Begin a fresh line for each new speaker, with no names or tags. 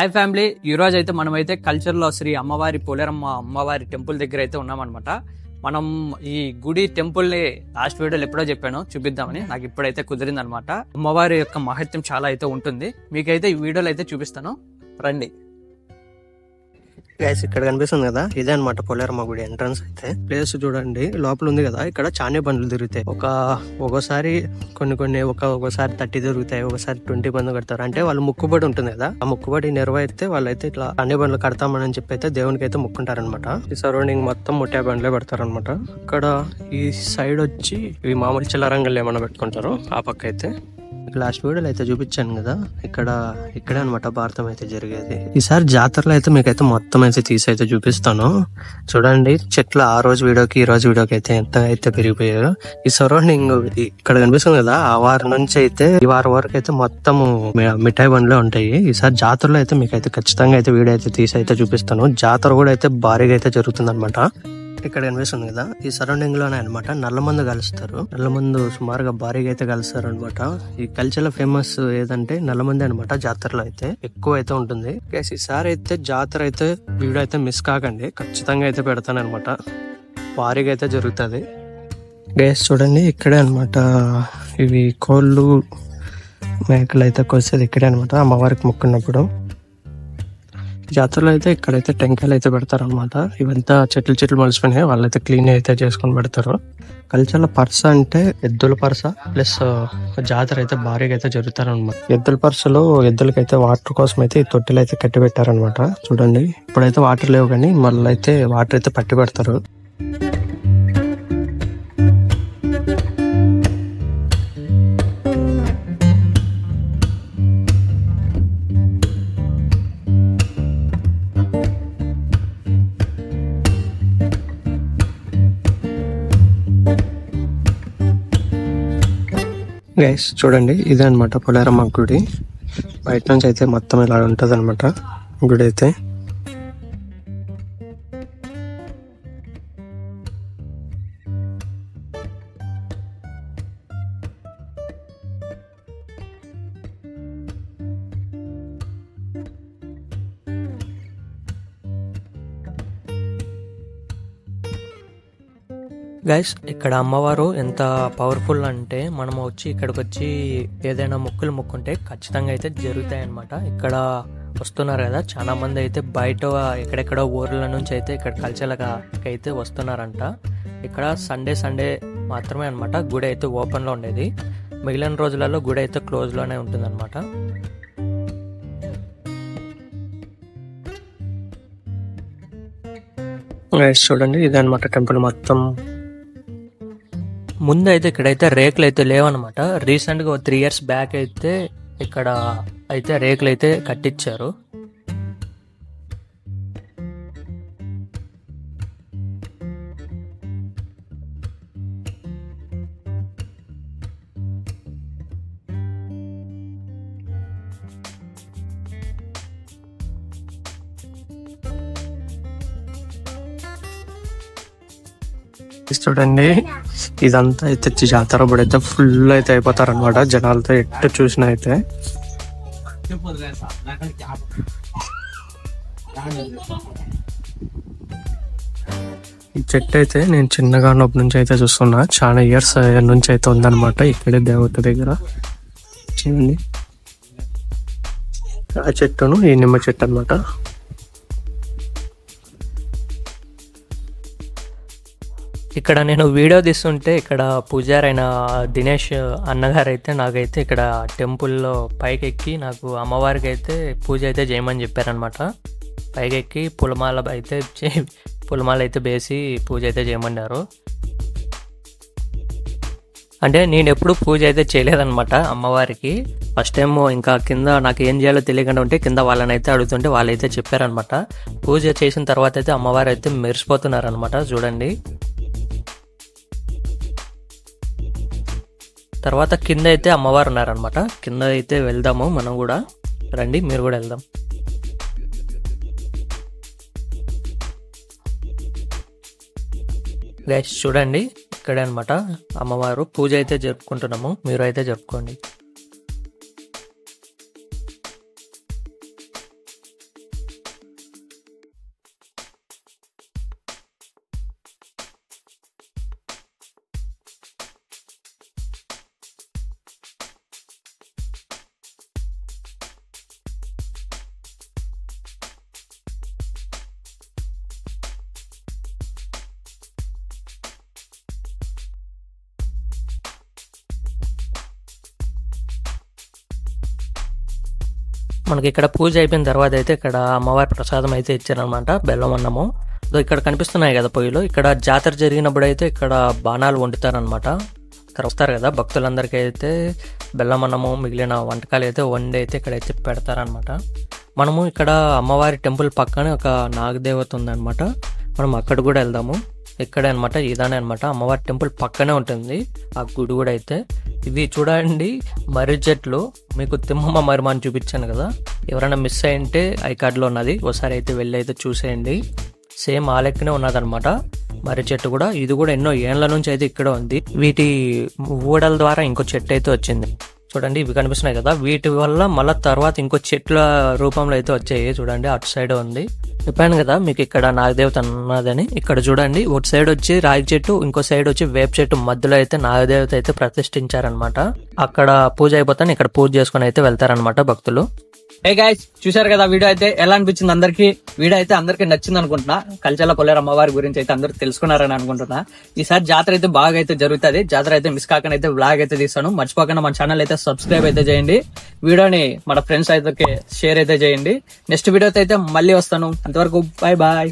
Hi family, ఈ రోజు అయితే మనమైతే కల్చర్లో శ్రీ అమ్మవారి పోలేరమ్మ అమ్మవారి టెంపుల్ దగ్గర అయితే ఉన్నామన్నమాట. మనం ఈ గుడి టెంపుల్ని లాస్ట్ వీడియోలో ఎప్పుడో చెప్పాను చూపిద్దామని, నాకు ఇప్పుడైతే కుదిరింది అనమాట. అమ్మవారి యొక్క మహత్యం చాలా అయితే ఉంటుంది, మీకైతే ఈ వీడియోలో అయితే చూపిస్తాను, రండి.
గైస్ ఇక్కడ కనిపిస్తుంది కదా, ఇదే అనమాట పోలేరమ్మ గుడి ఎంట్రన్స్. అయితే ప్లేస్ చూడండి, లోపల ఉంది కదా, ఇక్కడ చానే బండ్లు తిరుగుతాయి. ఒకసారి ఒకసారి 30 తిరుగుతాయి, ఒకసారి 20 బండ్లు కడతారు. అంటే వాళ్ళు ముక్కుబడి ఉంటుంది కదా, ఆ ముక్కుబడి నెరవేరితే వాళ్ళైతే ఇట్లా చానే బండ్లు కడతామని చెప్పి అయితే దేవునికి అయితే ముక్కుంటారనమాట. ఈ సరౌండింగ్ మొత్తం 30 బండ్లే పెడతారు అనమాట. ఇక్కడ ఈ సైడ్ వచ్చి ఇవి మామూలు చిల్లరంగలు ఏమన్నా పెట్టుకుంటారు. ఆ పక్క అయితే లాస్ట్ వీడియోలో అయితే చూపించాను కదా, ఇక్కడే అనమాట భారతం అయితే జరిగేది. ఈసారి జాతరలో అయితే మీకైతే మొత్తం అయితే తీసి అయితే చూపిస్తాను. చూడండి చెట్లు ఆ రోజు వీడియోకి ఈ రోజు వీడియోకి అయితే ఎంత అయితే పెరిగిపోయాయో. ఈ సరౌండింగ్ ఇక్కడ కనిపిస్తుంది కదా, ఆ వారం నుంచి అయితే ఈ వారం వరకు అయితే మొత్తం మిఠాయి బండ్లే ఉంటాయి. ఈసారి జాతరలో అయితే మీకైతే ఖచ్చితంగా అయితే వీడియో అయితే తీసి అయితే చూపిస్తాను. జాతర కూడా అయితే భారీగా అయితే జరుగుతుంది అనమాట. ఇక్కడ కనిపిస్తుంది కదా, ఈ సరౌండింగ్ లోనే అనమాట నల్లమందు కలుస్తారు. నల్లమందు సుమారుగా భారీగా అయితే కలుస్తారు అనమాట. ఈ కల్చర్ లో ఫేమస్ ఏదంటే నల్లమంది అనమాట. జాతరలో అయితే ఎక్కువ అయితే ఉంటుంది. ఈసారి అయితే జాతర అయితే వీడియో అయితే మిస్ కాకండి, ఖచ్చితంగా అయితే పెడతాను అనమాట. భారీగా అయితే జరుగుతుంది. గైస్ చూడండి, ఇక్కడే అనమాట ఇవి కోళ్ళు మేకలు అయితే కోసేది ఇక్కడే అనమాట. అమ్మవారికి మొక్కున్నప్పుడు జాతరలో అయితే ఇక్కడైతే టెంకాయలు అయితే పెడతారు అనమాట. ఇవంతా చెట్లు మలిసిపోయినాయి, వాళ్ళైతే క్లీన్ అయితే చేసుకొని పెడతారు. కల్చర్ల పర్స అంటే ఎద్దుల పర్స ప్లస్ జాతర అయితే భారీగా అయితే జరుగుతారు అనమాట. ఎద్దుల పర్సలో ఎద్దులకైతే వాటర్ కోసం అయితే ఈ తొట్టెలు అయితే కట్టి పెట్టారనమాట. చూడండి ఇప్పుడైతే వాటర్ లేవు, కానీ మళ్ళీ అయితే వాటర్ అయితే పట్టి పెడతారు. గైస్ చూడండి, ఇదే అనమాట పోలేరమ్మ గుడి. బయట నుంచి అయితే మొత్తం ఇలా ఉంటది అనమాట గుడి అయితే.
గైస్ ఇక్కడ అమ్మవారు ఎంత పవర్ఫుల్ అంటే, మనం ఇక్కడికి వచ్చి ఏదైనా మొక్కులు మొక్కుంటే ఖచ్చితంగా అయితే జరుగుతాయి అనమాట. ఇక్కడ వస్తున్నారు కదా చాలా మంది అయితే, బయట ఎక్కడెక్కడో ఊర్ల నుంచి అయితే ఇక్కడ కల్చర్లకి అయితే వస్తున్నారంట. ఇక్కడ సండే మాత్రమే అనమాట గుడి అయితే ఓపెన్లో ఉండేది. మిగిలిన రోజులలో గుడి అయితే క్లోజ్లోనే ఉంటుంది అనమాట.
చూడండి ఇదే అనమాట టెంపుల్ మొత్తం.
ముందు అయితే ఇక్కడైతే రేకులు అయితే లేవన్నమాట. రీసెంట్గా 3 years బ్యాక్ అయితే ఇక్కడ అయితే రేకులు అయితే కట్టించారు.
చూడండి ఇదంతా అయితే జాతర అయితే ఫుల్ అయితే అయిపోతారు అనమాట జనాలతో. ఎట్టు చూసినా అయితే ఈ చెట్టు అయితే నేను చిన్నగా ఉన్నప్పటి నుంచి అయితే చూస్తున్నా, చాలా ఇయర్స్ నుంచి అయితే ఉందన్నమాట. ఇక్కడే దేవత దగ్గర చూడండి, ఆ చెట్టును ఈ నిమ్మ చెట్టు అనమాట.
ఇక్కడ నేను వీడియో తీస్తుంటే ఇక్కడ పూజారి అయిన దినేష్ అన్నగారు అయితే నాకైతే ఇక్కడ టెంపుల్లో పైకి ఎక్కి నాకు అమ్మవారికి అయితే పూజ అయితే చేయమని చెప్పారనమాట. పైకి ఎక్కి పులమాల అయితే వేసి పూజ అయితే చేయమన్నారు. అంటే నేను ఎప్పుడు పూజ అయితే చేయలేదన్నమాట అమ్మవారికి. ఫస్ట్ టైం ఇంకా కింద నాకు ఏం చేయాలో తెలియకుండా ఉంటే కింద వాళ్ళని అయితే అడుగుతుంటే వాళ్ళైతే చెప్పారనమాట. పూజ చేసిన తర్వాత అయితే అమ్మవారు అయితే మెరిసిపోతున్నారనమాట. చూడండి తర్వాత కింద అయితే అమ్మవారు ఉన్నారనమాట. కింద అయితే వెళ్దాము మనం కూడా, రండి మీరు కూడా వెళ్దాం. గైస్ చూడండి ఇక్కడే అనమాట అమ్మవారు పూజ అయితే జరుపుకుంటున్నాము, మీరు అయితే జరుపుకోండి. మనకి ఇక్కడ పూజ అయిపోయిన తర్వాత అయితే ఇక్కడ అమ్మవారి ప్రసాదం అయితే ఇచ్చారనమాట, బెల్లం అన్నము. ఇక్కడ కనిపిస్తున్నాయి కదా పొయ్యిలు. ఇక్కడ జాతర జరిగినప్పుడు అయితే ఇక్కడ బాణాలు వండుతారనమాట. ఇక్కడ వస్తారు కదా భక్తులందరికీ అయితే బెల్లం అన్నము మిగిలిన వంటకాలు అయితే వండి అయితే ఇక్కడైతే పెడతారనమాట. మనము ఇక్కడ అమ్మవారి టెంపుల్ పక్కనే ఒక నాగదేవత ఉందన్నమాట, మనం అక్కడ కూడా వెళ్దాము. ఇక్కడే అనమాట, ఇదానే అనమాట అమ్మవారి టెంపుల్ పక్కనే ఉంటుంది ఆ గుడి కూడా అయితే. ఇవి చూడండి మర్రి చెట్లు, మీకు తిమ్మమ్మ మర్రి అని చూపించాను కదా, ఎవరైనా మిస్ అయింటే ఐ కార్డులో ఉన్నది, ఒకసారి అయితే వెళ్ళి అయితే చూసేయండి. సేమ్ ఆ లెక్కనే ఉన్నదనమాట మర్రి చెట్టు కూడా. ఇది కూడా ఎన్నో ఏళ్ల నుంచి అయితే ఇక్కడ ఉంది. వీటి ఊడల ద్వారా ఇంకో చెట్టు అయితే వచ్చింది చూడండి, ఇవి కనిపిస్తున్నాయి కదా, వీటి వల్ల మళ్ళీ తర్వాత ఇంకో చెట్ల రూపంలో అయితే వచ్చాయి చూడండి. అటు సైడ్ ఉంది, చెప్పాను కదా మీకు ఇక్కడ నాగదేవత ఉన్నదని. ఇక్కడ చూడండి ఒక సైడ్ వచ్చి రాగి చెట్టు, ఇంకో సైడ్ వచ్చి వేప చెట్టు, మధ్యలో అయితే నాగదేవత అయితే ప్రతిష్ఠించారనమాట. అక్కడ పూజ అయిపోతాను, ఇక్కడ పూజ చేసుకుని అయితే వెళ్తారనమాట భక్తులు.
హే గైస్, చూశారు కదా వీడియో అయితే ఎలా అనిపించింది అందరికి? వీడియో అయితే అందరికి నచ్చింది అనుకుంటున్నా. కల్చర్ల పోలేరు అమ్మవారి గురించి అయితే అందరూ తెలుసుకున్నారని అనుకుంటున్నా. ఈసారి జాతర అయితే బాగా అయితే జరుగుతుంది. జాతర అయితే మిస్ కాకుండా అయితే వ్లాగ్ అయితే తీస్తాను. మర్చిపోకుండా మన ఛానల్ అయితే సబ్స్క్రైబ్ అయితే చేయండి. వీడియోని మన ఫ్రెండ్స్ అయితే షేర్ అయితే చేయండి. నెక్స్ట్ వీడియోతో అయితే మళ్ళీ వస్తాను. అంతవరకు బాయ్ బాయ్.